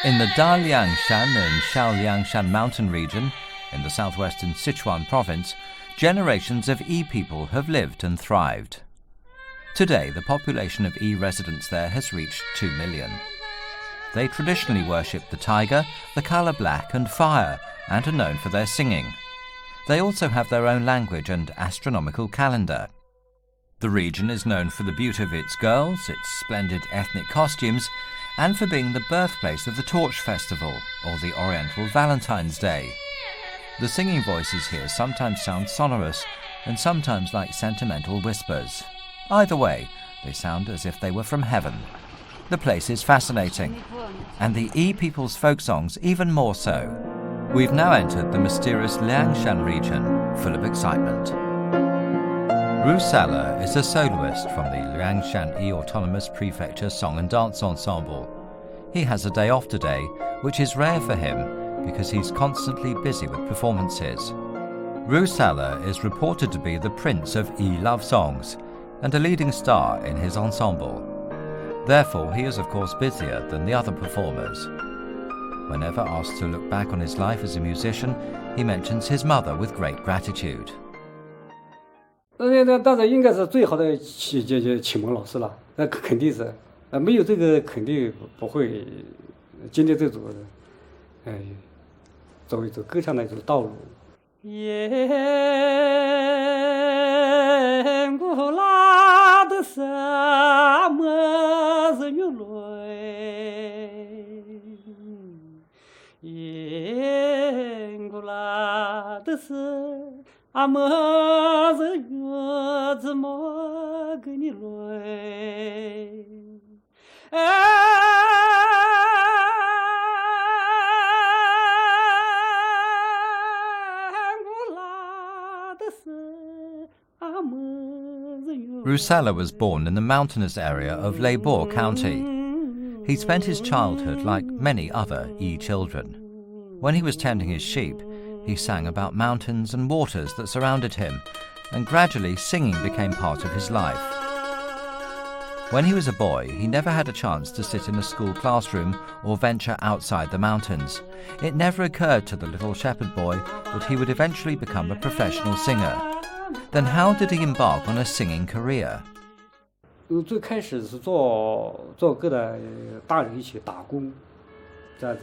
In the Liangshan and Liangshan mountain region, in the southwestern Sichuan province, generations of Yi people have lived and thrived. Today, the population of Yi residents there has reached 2 million. They traditionally worship the tiger, the colour black and fire, and are known for their singing. They also have their own language and astronomical calendar. The region is known for the beauty of its girls, its splendid ethnic costumes, and for being the birthplace of the Torch Festival, or the Oriental Valentine's Day. The singing voices here sometimes sound sonorous, and sometimes like sentimental whispers. Either way, they sound as if they were from heaven. The place is fascinating, and the Yi people's folk songs even more so. We've now entered the mysterious Liangshan region, full of excitement. Rusala is a soloist from the Liangshan Yi Autonomous Prefecture Song and Dance Ensemble. He has a day off today, which is rare for him because he's constantly busy with performances. Rusala is reported to be the prince of Yi love songs and a leading star in his ensemble. Therefore, he is of course busier than the other performers. Whenever asked to look back on his life as a musician, he mentions his mother with great gratitude. 那当然应该是最好的启蒙老师了，那肯定是，没有这个肯定不会今天这种，走一走歌唱的一种道路。雁过拉的沙漠是玉泪，雁过拉的沙。阿么子月子么给你累，Rusala was born in the mountainous area of Leibor County. He spent his childhood like many other Yi children. When he was tending his sheep, he sang about mountains and waters that surrounded him, and gradually singing became part of his life. When he was a boy, he never had a chance to sit in a school classroom or venture outside the mountains. It never occurred to the little shepherd boy that he would eventually become a professional singer. Then how did he embark on a singing career? 最开始是做歌的大人一起打工，这样子。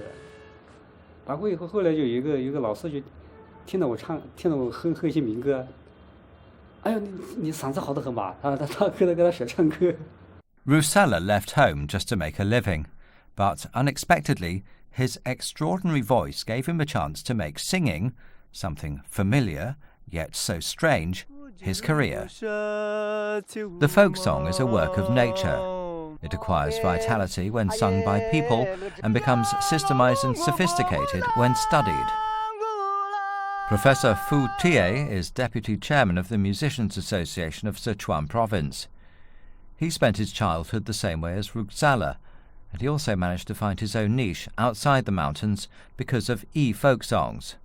打过以后，后来就有一个老师就听到我哼一些民歌，哎呦，你嗓子好得很嘛，他给他学唱歌。Rusala left home just to make a living, but unexpectedly, his extraordinary voice gave him a chance to make singing, something familiar yet so strange, his career. The folk song is a work of nature. It acquires vitality when sung by people and becomes systemized and sophisticated when studied. Professor Fu Tie is Deputy Chairman of the Musicians Association of Sichuan Province. He spent his childhood the same way as Rusala, and he also managed to find his own niche outside the mountains because of Yi folk songs.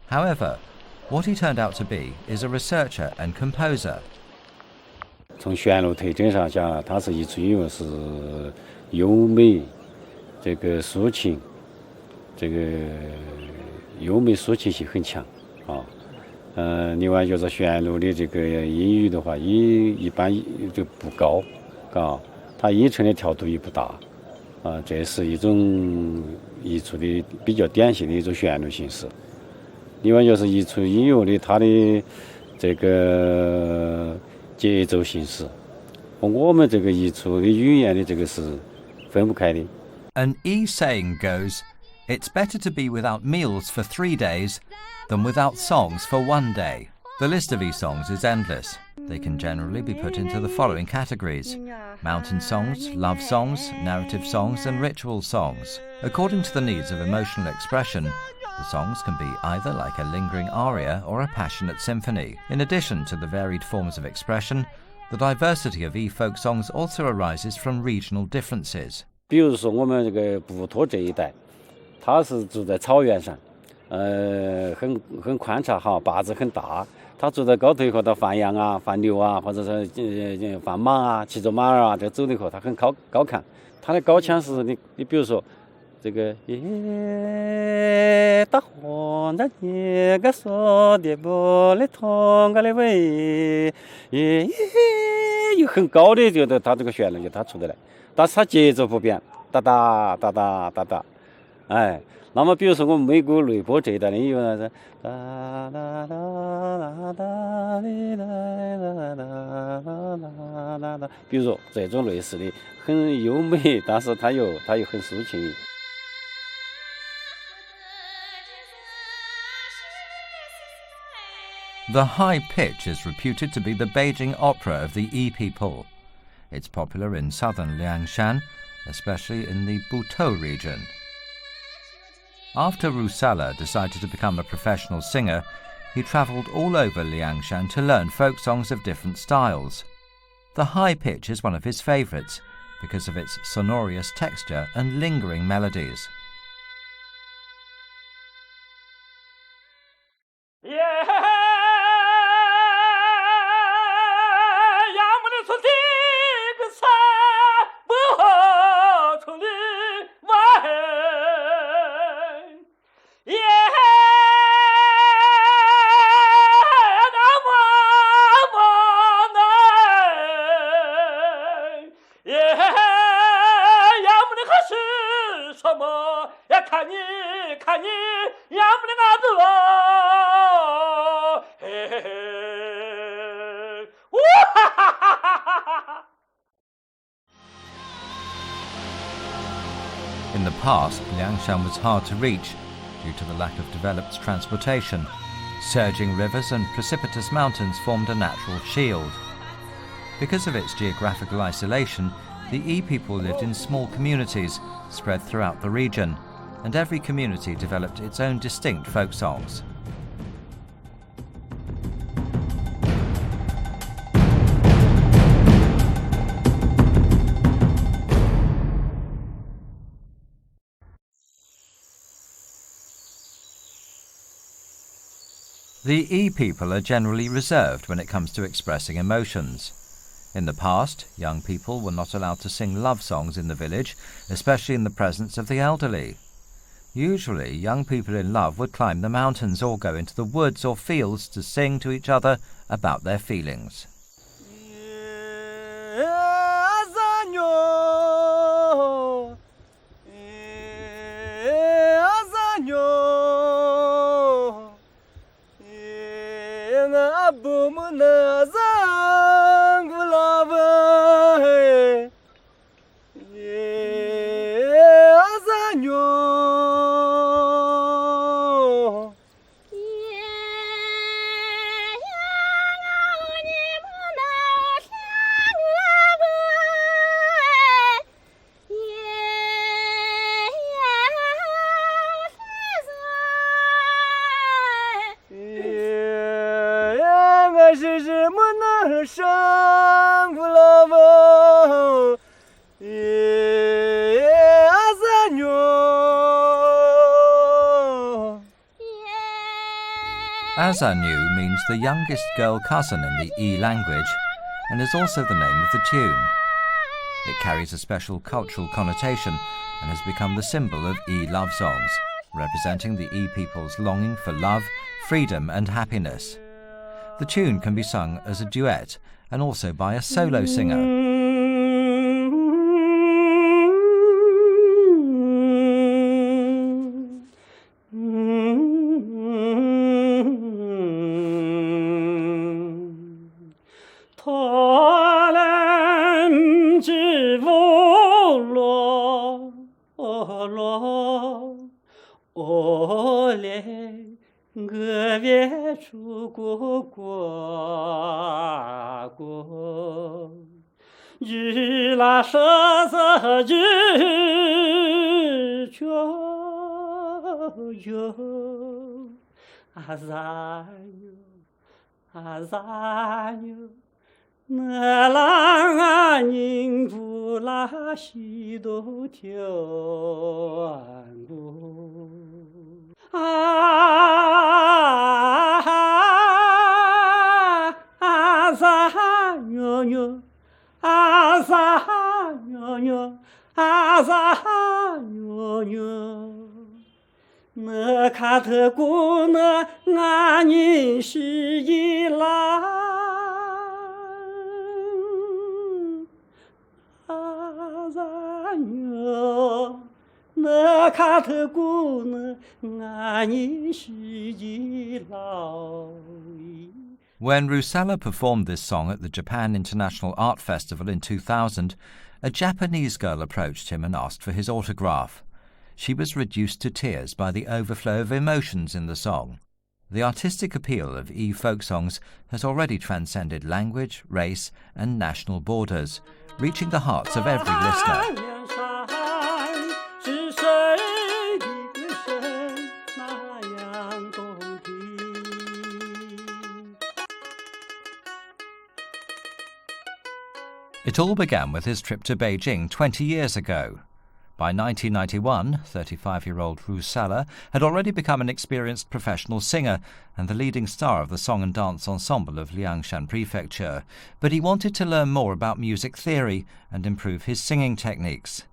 However, what he turned out to be is a researcher and composer. 从旋律特征上讲，它是一出音乐是优美，这个抒情，这个优美抒情性很强啊。另外就是旋律的这个音域的话，一般就不高，它音程的调度也不大啊。这是一种一出的比较典型的一种旋律形式。另外就是一出音乐的它的这个。节奏形式，和我们这个一出的语言的这个是分不开的。An Yi saying goes, "It's better to be without meals for 3 days than without songs for 1 day." The list of Yi songs is endless. They can generally be put into the following categories: mountain songs, love songs, narrative songs, and ritual songs. According to the needs of emotional expression, the songs can be either like a lingering aria or a passionate symphony. In addition to the varied forms of expression, the diversity of Yi folk songs also arises from regional differences. 比如说我们这个布托这一带，它是住在草原上，很宽敞哈，坝子很大。他住在高头以后，他放羊啊、放牛啊，或者是放马啊、骑着马啊，这走了以后，他很高亢。他的高腔是你比如说。这个大黄的你个说的不来通个来喂，有很高的就它这个旋律就它出得来，但是它节奏不变，哒哒哒哒哒哒，哎。那么，比如说我们美国雷波这一代的有那个哒哒哒哒哒哩哒哒哒哒哒哒，比如说这种类似的很优美，但是它又很抒情。The high pitch is reputed to be the Beijing opera of the Yi people. It's popular in southern Liangshan, especially in the Butou region. After Rusala decided to become a professional singer, he travelled all over Liangshan to learn folk songs of different styles. The high pitch is one of his favourites because of its sonorous texture and lingering melodies. In the past, Liangshan was hard to reach due to the lack of developed transportation. Surging rivers and precipitous mountains formed a natural shield. Because of its geographical isolation, the Yi people lived in small communities spread throughout the region, and every community developed its own distinct folk songs. The Yi people are generally reserved when it comes to expressing emotions. In the past, young people were not allowed to sing love songs in the village, especially in the presence of the elderly. Usually, young people in love would climb the mountains or go into the woods or fields to sing to each other about their feelings. Azanyu means the youngest girl cousin in the Yi language and is also the name of the tune. It carries a special cultural connotation and has become the symbol of Yi love songs, representing the Yi people's longing for love, freedom and happiness. The tune can be sung as a duet and also by a solo singer. Azanyu, nala ning bu la xi do tiao an gu. Azanyu, azanyu, azanyu. 那卡特古那俺人是一郎，阿扎牛，那卡特古那俺人是一郎。 When Rusella performed this song at the Japan International Art Festival in 2000, a Japanese girl approached him and asked for his autograph. She was reduced to tears by the overflow of emotions in the song. The artistic appeal of folk songs has already transcended language, race, and national borders, reaching the hearts of every listener. It all began with his trip to Beijing 20 years ago. By 1991, 35-year-old Rusella had already become an experienced professional singer and the leading star of the song and dance ensemble of Liangshan Prefecture, but he wanted to learn more about music theory and improve his singing techniques.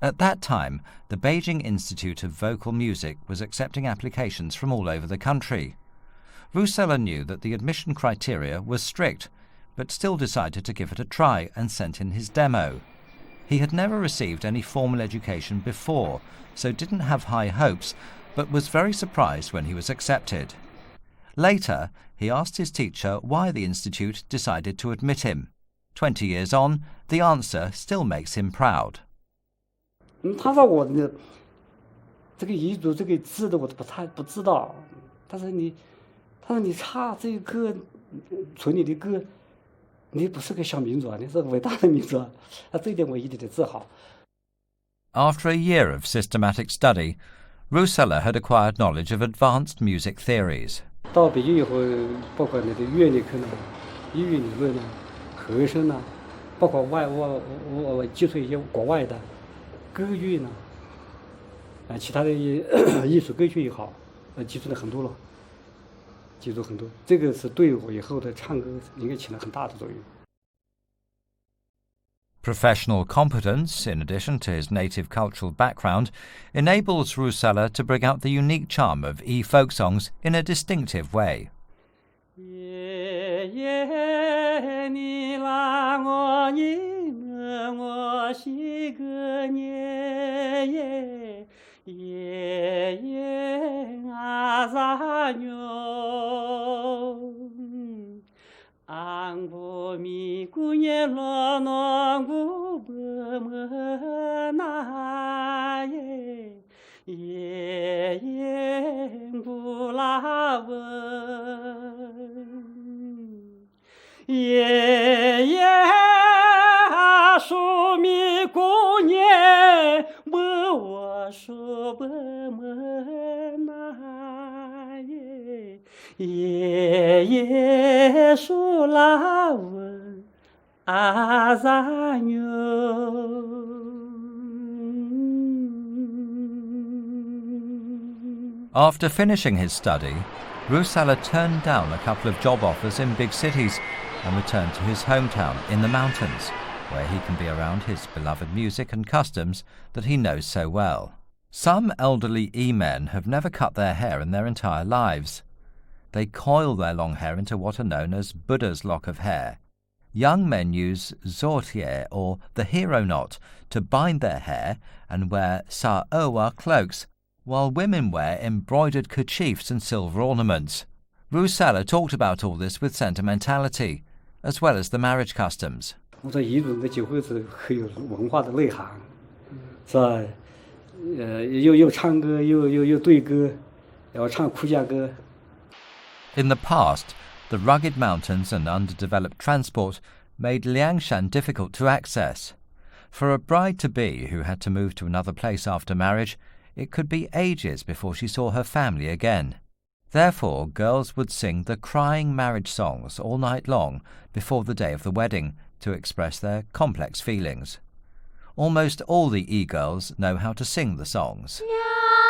At that time, the Beijing Institute of Vocal Music was accepting applications from all over the country. Rusella knew that the admission criteria was strict, but still decided to give it a try and sent in his demo. He had never received any formal education before, so didn't have high hopes, but was very surprised when he was accepted. Later, he asked his teacher why the institute decided to admit him. 20 years on, the answer still makes him proud. 他说我的这个彝族这个字的我都不知道，他说你唱这个歌，纯你的歌。 你不是个小民族啊，你是个伟大的民族啊！这一点我一点点自豪。 After a year of systematic study, Rusella had acquired knowledge of advanced music theories. 到北京以后，包括那个乐理课呢、音乐理论呢、和声呢，包括我接触一些国外的歌剧呢，其他的艺术歌曲也好，接触的很多了。 记住很多，这个是对我以后的唱歌应该起了很大的作用。 Professional competence, in addition to his native cultural background, enables Rusella to bring out the unique charm of folk songs in a distinctive way. After finishing his study, Rusella turned down a couple of job offers in big cities and returned to his hometown in the mountains, where he can be around his beloved music and customs that he knows so well. Some elderly men have never cut their hair in their entire lives. They coil their long hair into what are known as Buddha's lock of hair. Young men use zortie, or the hero knot, to bind their hair and wear sa'owa cloaks, while women wear embroidered kerchiefs and silver ornaments. Rusella talked about all this with sentimentality, as well as the marriage customs. 我说彝族人的结婚是很有文化的内涵，是吧？又唱歌，又对歌，然后唱哭嫁歌。 In the past, the rugged mountains and underdeveloped transport made Liangshan difficult to access. For a bride-to-be who had to move to another place after marriage, it could be ages before she saw her family again. Therefore, girls would sing the crying marriage songs all night long before the day of the wedding to express their complex feelings. Almost all the girls know how to sing the songs. Yeah.